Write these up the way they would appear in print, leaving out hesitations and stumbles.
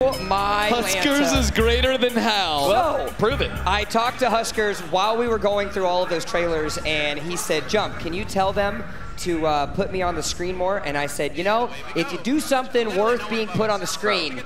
My Huskers Lanta. is greater than Hal. Well, prove it. I talked to Huskers while we were going through all of those trailers, and he said, Jump, can you tell them to put me on the screen more? And I said, you know, if you do something worth being put on the screen,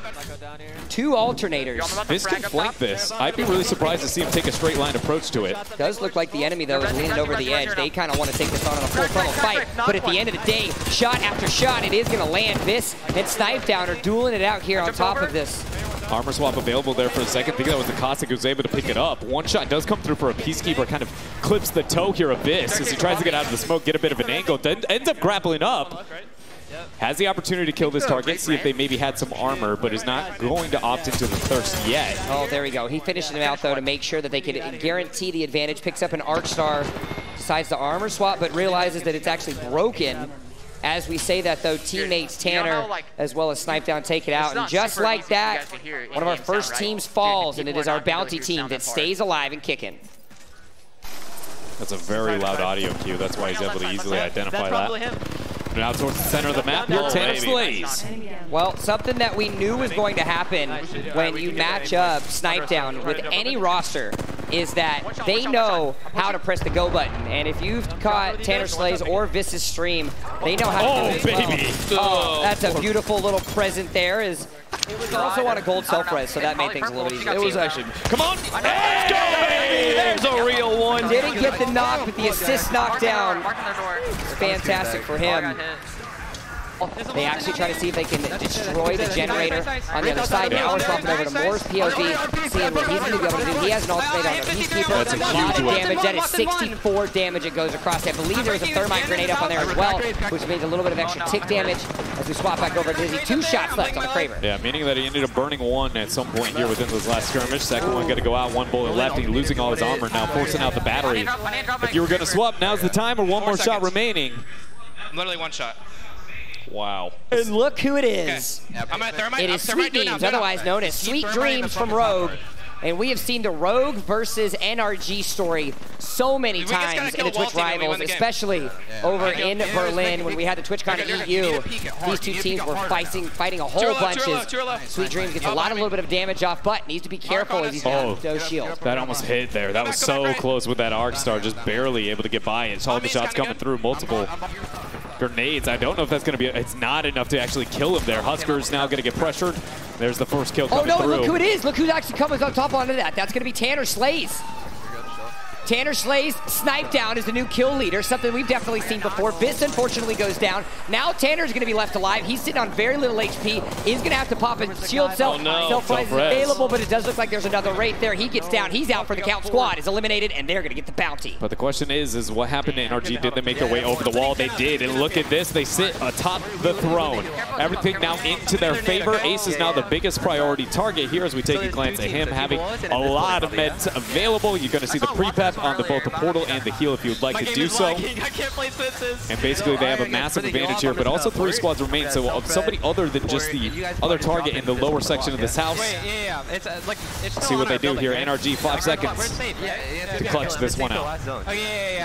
2 alternators. This can flank this. I'd be really surprised to see him take a straight line approach to it. Does look like the enemy, though, is leaning over the edge. They kind of want to take this on a full frontal fight, but at the end of the day, shot after shot, it is going to land. Vis and Snifedown are dueling it out here on top of this. Armor swap available there for a second. I think that was the Cossack who was able to pick it up. One shot does come through for a Peacekeeper, kind of clips the toe here of Vis as he tries to get out of the smoke, get a bit of an angle, then ends up grappling up. Has the opportunity to kill this target, see if they maybe had some armor, but is not going to opt into the thirst yet. Oh, there we go. He finished him out, though, to make sure that they could guarantee the advantage. Picks up an Arc Star, decides to armor swap, but realizes that it's actually broken. As we say that, though, teammates Tanner as well as Snifedown take it out. And just like that, one of our first teams falls, and it is our bounty team that stays alive and kicking. That's a very loud audio cue. That's why he's able to easily identify that. Now towards the center of the map, here Tanner slays. Well, something that we knew was going to happen when you match up Snifedown with any roster is that they know how to press the go button. And if you've caught Tanner Slays or Vis's stream, they know how to do it as baby. well. Oh, that's a beautiful little present there. Is also on a gold self-res, so that made things a little easier. It was actually, come on, let's go, baby! There's a real one. Didn't get the knock, but the assist knockdown. Fantastic for him. They actually try to see if they can destroy the generator on the other side. Now we're swapping over to Moore's POV, seeing what he's going to be able to do. He has an ultimate on the Peacekeeper. That's a lot of damage. That is 64 damage it goes across. I believe there was a thermite grenade up on there as well, which means a little bit of extra tick damage as we swap back over to Dizzy. 2 shots left on the Kraber. Yeah, meaning that he ended up burning 1 at some point here within this last skirmish. Second one got to go out, 1 bullet left. He's losing all his armor now, forcing out the battery. If you were going to swap, now's the time, or 1 more shot remaining. Literally 1 shot. Wow. And look who it is. I'm at thermite. It is Sweet Dreams, otherwise known as Sweet Dreams from Rogue. And we have seen the Rogue versus NRG story so many times in the Twitch Rivals, especially over in Berlin when we had the TwitchCon EU. These 2 teams were fighting a whole bunch. Sweet Dreams gets a little bit of damage off, but needs to be careful as he's got no shield. That almost hit there. That was so close with that Arc Star, just barely able to get by it. Saw the shots coming through, multiple grenades. I don't know if that's going to be, it's not enough to actually kill him there. Huskers now going to get pressured. There's the first kill coming through. Look who it is. Look who's actually coming on top onto that. That's going to be Tanner Slays. Tanner Slays, Snifedown is the new kill leader, something we've definitely seen before. Vis unfortunately goes down. Now Tanner's going to be left alive. He's sitting on very little HP. He's going to have to pop a shield self-res is available, but it does look like there's another right there. He gets down. He's out for the count. Squad is eliminated, and they're going to get the bounty. But the question is what happened to NRG? Did they make their way over the wall? They did, and look at this. They sit atop the throne. Everything now into their favor. Ace is now the biggest priority target here as we take a glance at him having a lot of meds available. You're going to see the pre-pep on both the portal and the heal if you would like to do so. And basically they have a massive advantage here, but also 3 squads remain, so of somebody other than just the other target in the lower section of this house. See what they do here. NRG, 5 seconds to clutch this one out.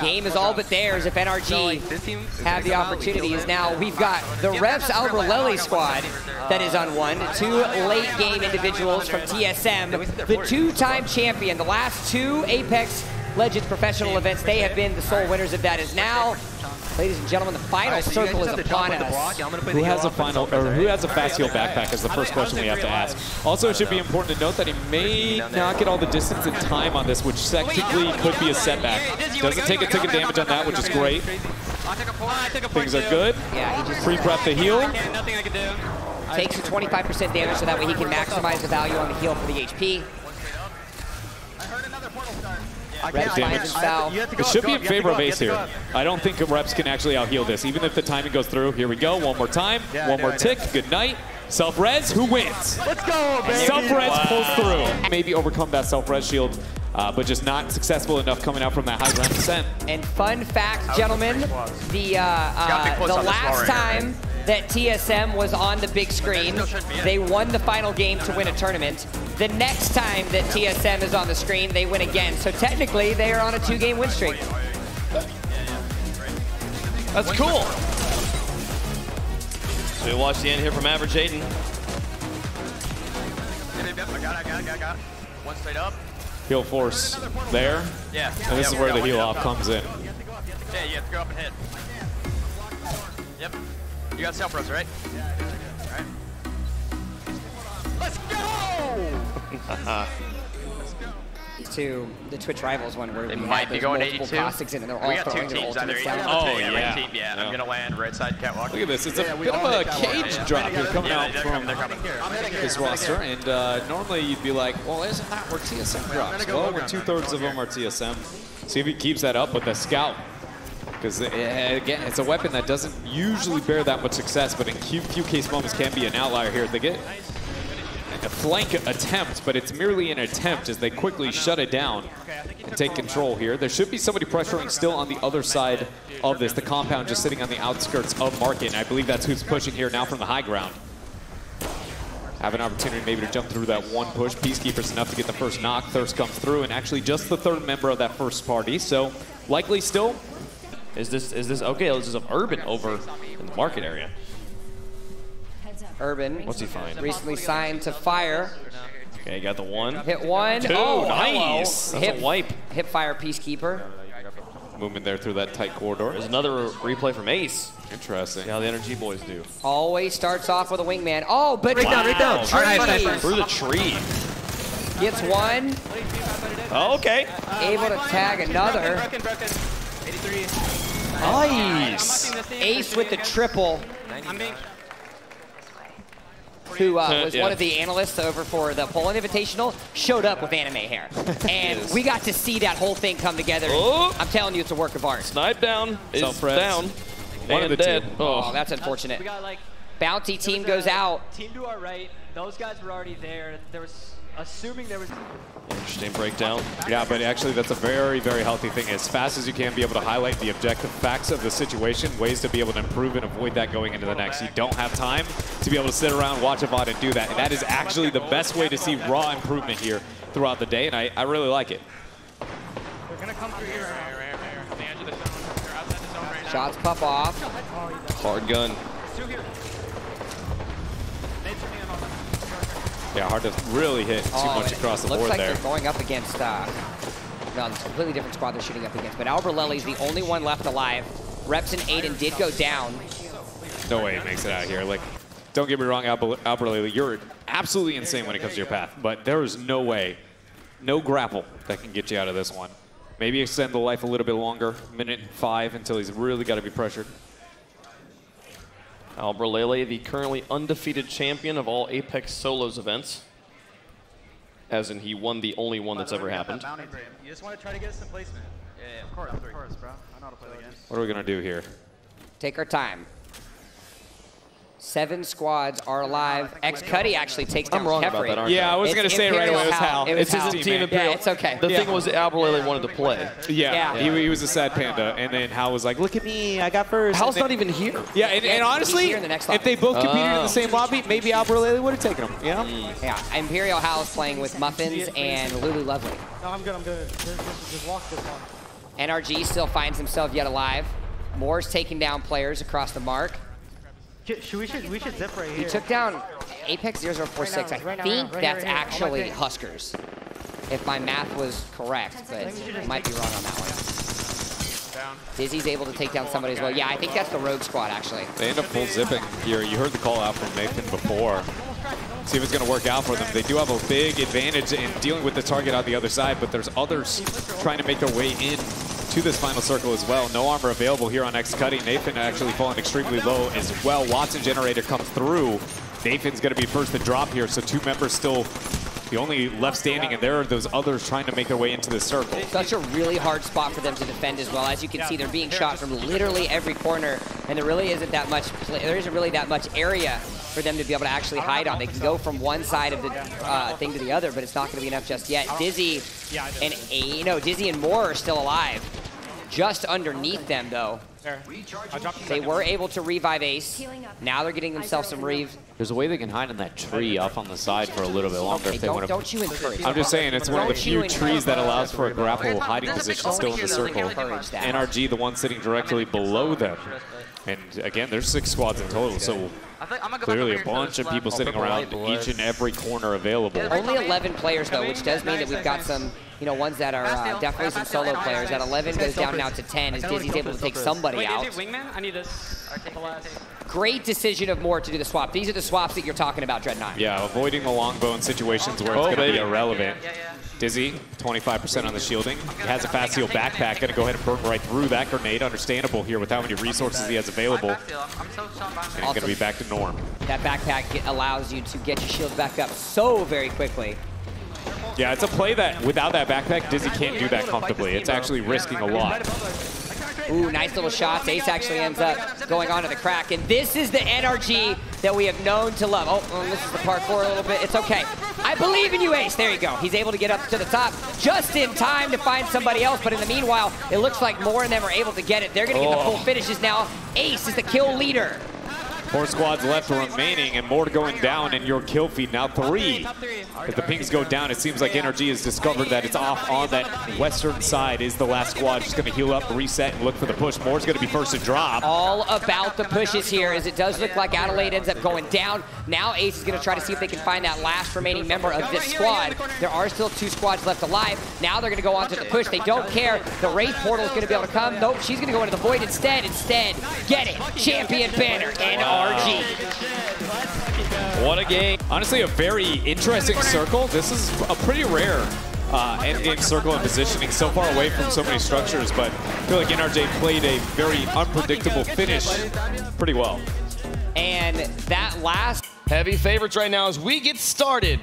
Game is all but theirs if NRG have the opportunities. Now we've got the Refs Albrelelli squad that is on 1. 2 late game individuals from TSM. The 2-time champion, the last 2 Apex Legends professional events, they have been the sole winners of that. Is now, ladies and gentlemen, the final circle is upon us. Who has a final, or who has a fast heal backpack is the first question we have to ask. Also, it should be important to note that he may not get all the distance and time on this, which technically could be a setback. Doesn't take a tick of damage on that, which is great. Things are good. Yeah, he just pre-prep the heal. Takes a 25% damage so that way he can maximize the value on the heal for the HP. Reps finds himself. It should be in favor of Ace here. I don't think Reps can actually out-heal this, even if the timing goes through. Here we go, 1 more time, 1 more tick, good night. Self-res, who wins? Let's go, baby! Self-res pulls through. Maybe overcome that self-res shield, but just not successful enough coming out from that high ground descent. And fun fact, gentlemen, the last time that TSM was on the big screen, they won the final game to win a tournament. The next time that TSM is on the screen, they win again. So technically, they are on a 2-game win streak. That's cool. So we watch the end here from Average Aiden. Yep, I got it. One straight up. Heal force there. Yeah. And this is where the heal off comes in. Yeah, you have to go up and hit. Yep. You got self res, right? All right. Let's go! To the Twitch Rivals one where They we might had be those going multiple 82. Costics in and they're all We got two throwing their teams either. ultimates down. Oh, Yeah. yeah. Team, yeah. I'm gonna land right side catwalk. Look at this. It's a bit of a cage drop here coming out from this roster. And normally you'd be like, well, isn't that where TSM drops? Well, where 2/3 of them are TSM. See if he keeps that up with the scout. Because, again, it's a weapon that doesn't usually bear that much success, but in few case moments can be an outlier here. They get a flank attempt, but it's merely an attempt as they quickly shut it down and take control here. There should be somebody pressuring still on the other side of this. The compound just sitting on the outskirts of Market, and I believe that's who's pushing here now from the high ground. Have an opportunity maybe to jump through that one push. Peacekeeper's enough to get the first knock. Thirst comes through, and actually just the third member of that first party. So likely still. Is this okay? This is of Urban over in the Market area. Urban. What's he find? Recently signed to Fire. Okay, got the one. Hit one. Two, Oh, nice. hello. That's a wipe. Hip Fire Peacekeeper. Movement there through that tight corridor. There's another replay from Ace. Interesting. See how the Energy boys do. Always starts off with a wingman. Oh, but Right down. trees. All right, through the tree. Gets one. Oh, okay. Able to tag another. Nice. Ace with the triple. Who was one of the analysts over for the Poland Invitational, showed up with anime hair. And we got to see that whole thing come together. Oh. I'm telling you, it's a work of art. Snipe down. Is Self-res. down. One of and the dead. two. Oh, that's unfortunate. We got like Bounty team goes out. Team to our right. Those guys were already there. There was assuming there was. Interesting breakdown. Yeah, but actually that's a very, very healthy thing. As fast as you can be able to highlight the objective facts of the situation, ways to be able to improve and avoid that going into the next. You don't have time to be able to sit around, watch a VOD and do that. And that is actually the best way to see raw improvement here throughout the day, and I really like it. They're gonna come through here. On the edge of the zone. They're outside the zone right now. Shots pop off. Hard gun. Yeah, hard to really hit too much across the board looks like there. they're going up against, no, it's a completely different squad they're shooting up against. But Alberlelli's the only one left alive. Reps and Aiden did go down. No way he makes it out of here. Like, don't get me wrong, Alberlelli, you're absolutely insane when it comes to your path. But there is no way, no grapple that can get you out of this one. Maybe extend the life a little bit longer, minute 5 until he's really got to be pressured. Alberlele, the currently undefeated champion of all Apex Solos events. As in, he won the only one that's ever happened. You just want to try to get some placement. Yeah, of course, bro. I know how to play the game. What are we going to do here? Take our time. 7 squads are alive. X-Cuddy actually takes down I'm wrong about Kefri. that, aren't I? Yeah, I was going to say it right away. It was Hal. It was It's his Hal. team Imperial. Yeah, it's okay. The thing was, Alberlele wanted to play. Yeah, he was a sad panda, and then Hal was like, look at me, I got first. Hal's not even here. Yeah, and honestly, here in the next if they both competed in Oh. the same lobby, maybe Alberlele would have taken him, you know? Yeah, Imperial Hal's playing with Muffins and Lulu Lovely. No, I'm good. Just walk this one. NRG still finds himself yet alive. Moore's taking down players across the mark. We should zip right here. He took down Apex 0046. I think that's actually Huskers, if my math was correct, but I might be wrong on that one. Dizzy's able to take down somebody as well. Yeah, I think that's the Rogue Squad, actually. They end up full zipping here. You heard the call out from Nathan before. See if it's going to work out for them. They do have a big advantage in dealing with the target on the other side, but there's others trying to make their way in to this final circle as well. No armor available here on X-Cuddy. Nathan actually falling extremely low as well. Watson Generator comes through. Nathan's going to be first to drop here, so 2 members still the only left standing, and there are those others trying to make their way into the circle. Such a really hard spot for them to defend as well. As you can see, they're being shot from literally every corner, and there really isn't that much. There isn't really that much area for them to be able to actually hide on. They can go from one side of the thing to the other, but it's not going to be enough just yet. Dizzy and Dizzy and Moore are still alive. Just underneath them, though. They were able to revive Ace. Now they're getting themselves some revives. There's a way they can hide in that tree off on the side for a little bit longer if they want to. Don't you encourage I'm just saying, it's one of the few trees that allows for a grapple hiding position still in the circle. Encourage that. NRG, the one sitting directly below them. And again, there's 6 squads in total, so Clearly a bunch of people sitting around each and every corner available. Only 11 players, though, which does mean that we've got some, you know, ones that are definitely some solo players. That 11 goes down now to 10 as Dizzy's able to take somebody out. Wingman? I need this. Great decision of Moore to do the swap. These are the swaps that you're talking about, Dreadnought. Yeah, avoiding the long bow in situations where it's going to be irrelevant. Dizzy, 25% on the shielding. He has a fast heal backpack, going to go ahead and burn right through that grenade. Understandable here with how many resources he has available. And he's going to be back to norm. That backpack allows you to get your shield back up so very quickly. Yeah, it's a play that without that backpack, Dizzy can't do that comfortably. It's actually risking a lot. Ooh, nice little shots. Ace actually ends up going onto the crack. And this is the NRG that we have known to love. Oh, this is the parkour a little bit. It's okay. I believe in you, Ace. There you go. He's able to get up to the top just in time to find somebody else. But in the meanwhile, it looks like more of them are able to get it. They're going to get the full finishes now. Ace is the kill leader. 4 squads left remaining, and more going down, and your kill feed now 3. If the pings go down, it seems like NRG has discovered that it's off on that western side. Is the last squad just going to heal up, reset, and look for the push? Moore's going to be first to drop. All about the pushes here, as it does look like Adelaide ends up going down. Now Ace is going to try to see if they can find that last remaining member of this squad. There are still 2 squads left alive. Now they're going to go on to the push. They don't care. The Wraith portal is going to be able to come. Nope, she's going to go into the Void instead. Get it. Champion banner, NRG. What a game. Honestly, a very interesting circle. This is a pretty rare endgame circle and positioning so far away from so many structures, but I feel like NRJ played a very unpredictable finish pretty well. And that last... Heavy favorites right now as we get started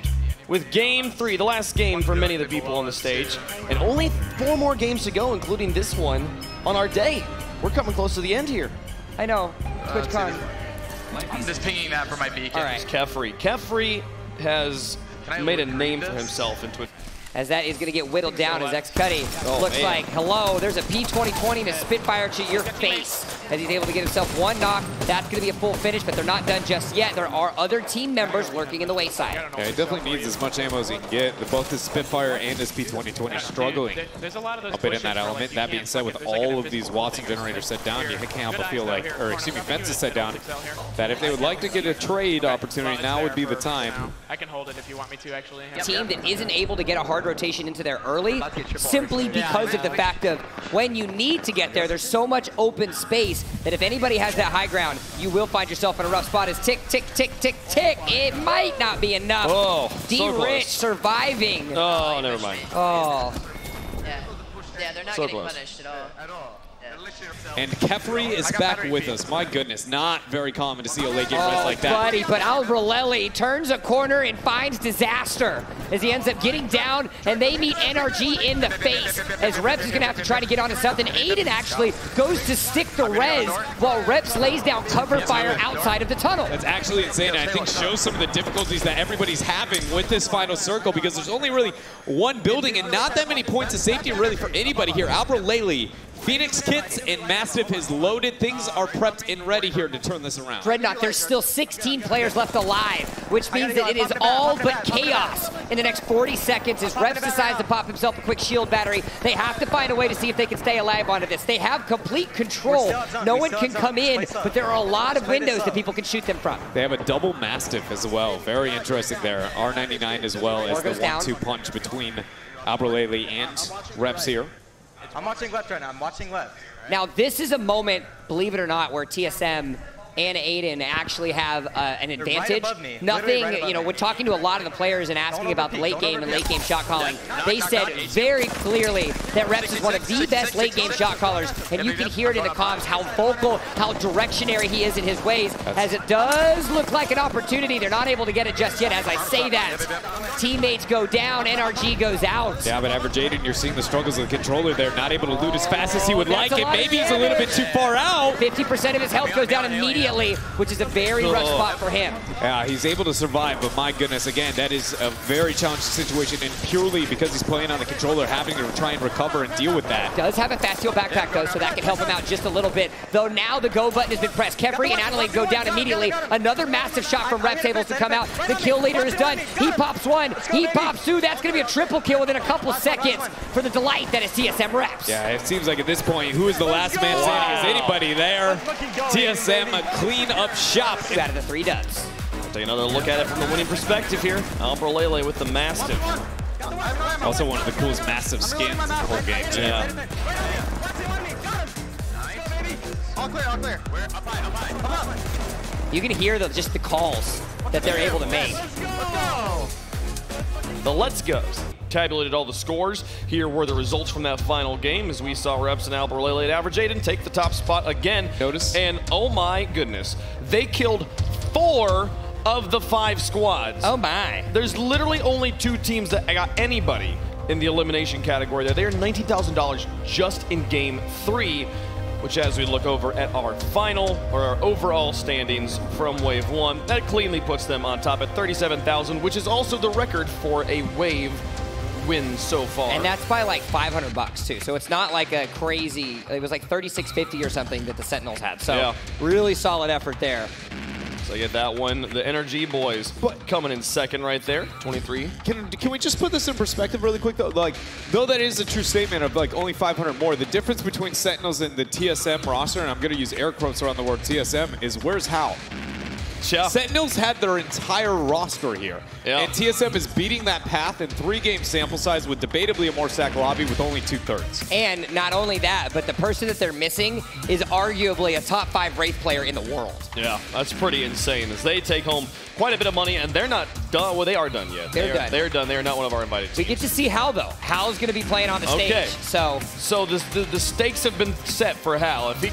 with Game 3, the last game for many of the people on the stage. And only 4 more games to go, including this one on our day. We're coming close to the end here. I know. TwitchCon. I'm just pinging that for my beacon. All right. Kefri. Kefri has made a name for himself in Twitch. As that is going to get whittled down as X-Cuddy looks like, hello, there's a P2020 and a Spitfire to your face as he's able to get himself 1 knock. That's going to be a full finish, but they're not done just yet. There are other team members lurking in the wayside. Yeah, he definitely needs as much ammo as he can get. Both his Spitfire and his P2020 struggling a bit in that element. That being said, with all of these Watson generators set down, you can't help but feel like, or excuse me, fences set down, that if they would like to get a trade opportunity, now would be the time. I can hold it if you want me to, actually. A team that isn't able to get a hard rotation into there early, simply because of the fact of when you need to get there, there's so much open space that if anybody has that high ground, you will find yourself in a rough spot. As tick, tick, tick, tick, tick, it might not be enough. Oh, D-Rich surviving. Oh, never mind. Oh. Yeah, they're not So getting close. punished at all. And Kefri is back with us. My goodness, not very common to see a late game res like that. Buddy, but Albrelelli turns a corner and finds disaster as he ends up getting down, and they meet NRG in the face as Reps is going to have to try to get onto something. Aiden actually goes to stick the res while Reps lays down cover fire outside of the tunnel. That's actually insane, and I think shows some of the difficulties that everybody's having with this final circle, because there's only really 1 building and not that many points of safety really for anybody here. Albrelelli, Phoenix Kits, and Mastiff is loaded. Things are prepped and ready here to turn this around. Dreadnought, there's still 16 players left alive, which means that it is all but chaos in the next 40 seconds as Reps decides to pop himself a quick shield battery. They have to find a way to see if they can stay alive onto this. They have complete control. No one can come in, but there are a lot of windows that people can shoot them from. They have a double Mastiff as well. Very interesting there. R99 as well as the 1-2 punch between Albrelelli and Reps here. I'm watching left right now. I'm watching left. Now, this is a moment, believe it or not, where TSM and Aiden actually have an advantage. Nothing, you know, when talking to a lot of the players and asking about the late game and late game shot calling, they said very clearly that Reps is one of the best late game shot callers, and you can hear it in the comms how vocal, how directionary he is in his ways, as it does look like an opportunity. They're not able to get it just yet. As I say that, teammates go down, NRG goes out. Yeah, but Average Aiden, you're seeing the struggles of the controller there, not able to loot as fast as he would like, and maybe he's a little bit too far out. 50% of his health goes down immediately, which is a very rough spot for him. Yeah, he's able to survive, but my goodness, again, that is a very challenging situation, and purely because he's playing on the controller, having to try and recover and deal with that. Does have a fast heal backpack, though, so that can help him out just a little bit. Though now the go button has been pressed. Kefri and Adelaide go down immediately. Another massive shot from Reps able to come out. The kill leader is done. He pops 1. He pops 2. That's going to be a triple kill within a couple seconds for the delight that is TSM Reps. Yeah, it seems like at this point, who is the last man standing? Is anybody there? TSM clean up shop. 2 out of the 3 dubs. Take another look at it from the winning perspective here. Albrolele with the Mastiff. Also one of the coolest massive skins in the whole game. Yeah. All clear, all clear. We're up high, up high. Up high. You can hear just the calls that they're able to make. The Let's Goes tabulated all the scores. Here were the results from that final game as we saw Reps and Albrolele at Average Aiden take the top spot again. Notice. And oh my goodness, they killed 4 of the 5 squads. Oh my. There's literally only 2 teams that got anybody in the elimination category there. They are $19,000 just in game 3, which as we look over at our final, or our overall standings from Wave 1, that cleanly puts them on top at 37,000, which is also the record for a Wave win so far. And that's by like $500 too. So it's not like a crazy, it was like $36.50 or something that the Sentinels had. So yeah, really solid effort there. So get that one. The NRG boys coming in second right there, 23. Can we just put this in perspective really quick though? Like, though that is a true statement of like only 500 more, the difference between Sentinels and the TSM roster, and I'm going to use air quotes around the word TSM, is where's Hal? Yeah. Sentinels had their entire roster here. Yeah. And TSM is beating that path in 3-game sample size with debatably a more stacked lobby with only 2/3. And not only that, but the person that they're missing is arguably a top 5 Wraith player in the world. Yeah, that's pretty insane as they take home quite a bit of money, and they're not done. Well, they are done yet. They're done. They're done. They are not one of our invited teams. We get to see Hal though. Hal's going to be playing on the stage. Okay. So the stakes have been set for Hal. If he